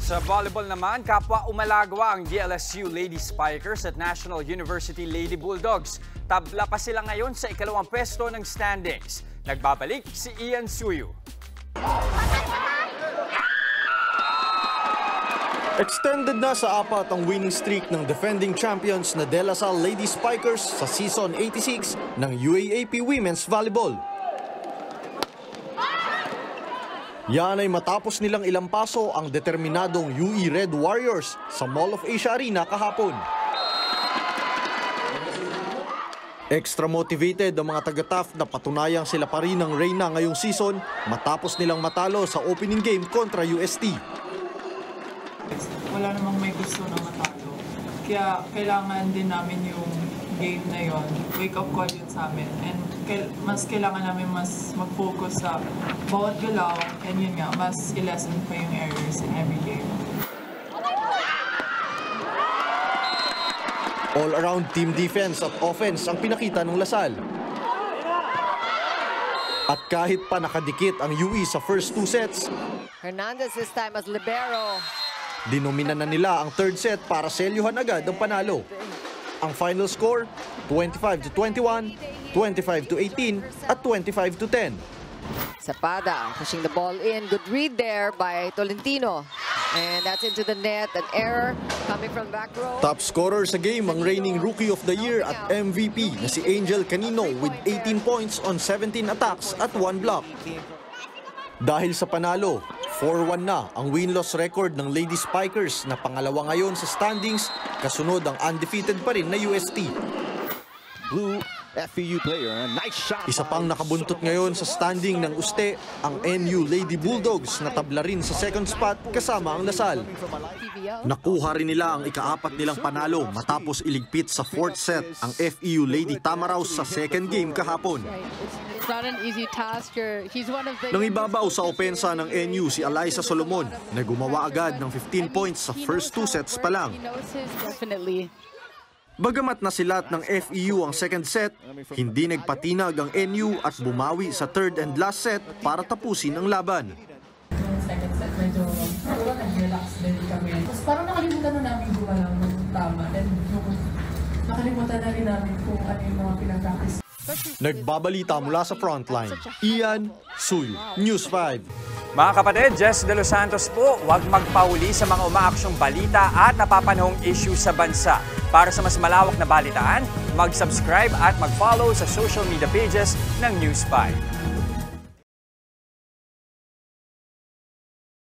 Sa volleyball naman, kapwa umalagwa ang DLSU Lady Spikers at National University Lady Bulldogs. Tabla pa sila ngayon sa ikalawang pwesto ng standings. Nagbabalik si Ian Suyu. Extended na sa 4 ang winning streak ng defending champions na De La Salle Lady Spikers sa Season 86 ng UAAP Women's Volleyball. Yan ay matapos nilang ilampaso ang determinadong UE Red Warriors sa Mall of Asia Arena kahapon. Extra motivated ang mga taga-TAF na patunayang sila pa rin ang reyna ngayong season matapos nilang matalo sa opening game kontra UST. Wala namang may gusto na matalo. Kaya kailangan din namin yung game na yon. Wake up call yun sa amin. And mas kailangan namin mas mag-focus sa bawat galaw. And yun nga, mas i-lessen pa yung errors in every game. All-around team defense at offense ang pinakita ng Lasal. At kahit pa nakadikit ang UE sa first 2 sets, Hernandez this time as libero. dinomina na nila ang third set para selyuhan agad ang panalo. Ang final score, 25-21, 25-18 at 25-10. Zapada pushing the ball in. Good read there by Tolentino. And that's into the net. An error coming from back row. Top scorer sa game ang reigning Rookie of the Year at MVP na si Angel Canino with 18 points on 17 attacks at 1 block. Dahil sa panalo, 4-1 na ang win-loss record ng Lady Spikers na pangalawa ngayon sa standings, kasunod ang undefeated pa rin na UST. Blue FEU player, nice shot. Isa pang nakabuntot ngayon sa standing ng Uste, ang NU Lady Bulldogs na tabla rin sa second spot kasama ang Lasal. Nakuha rin nila ang ika-4 nilang panalo matapos iligpit sa 4th set ang FEU Lady Tamaraws sa second game kahapon. Not an easy task. He's one of the... Nang ibabaw sa opensa ng NU si Alyssa Solomon na gumawa agad ng 15 points sa first 2 sets pa lang. Definitely. Bagamat nasilat ng FEU ang second set, hindi nagpatinag ang NU at bumawi sa third and last set para tapusin ang laban. Yung second set, medyo nag-relax din kami. Tapos parang nakalimutan na namin gumalang ng tama. And nakalimutan na rin namin kung ano yung mga pinag-practice. Nagbabalita mula sa frontline, Ian Suyu, News 5. Mga kapatid, Jess De Los Santos po, huwag magpauli sa mga umaaksyong balita at napapanahong issue sa bansa. Para sa mas malawak na balitaan, mag-subscribe at mag-follow sa social media pages ng News 5.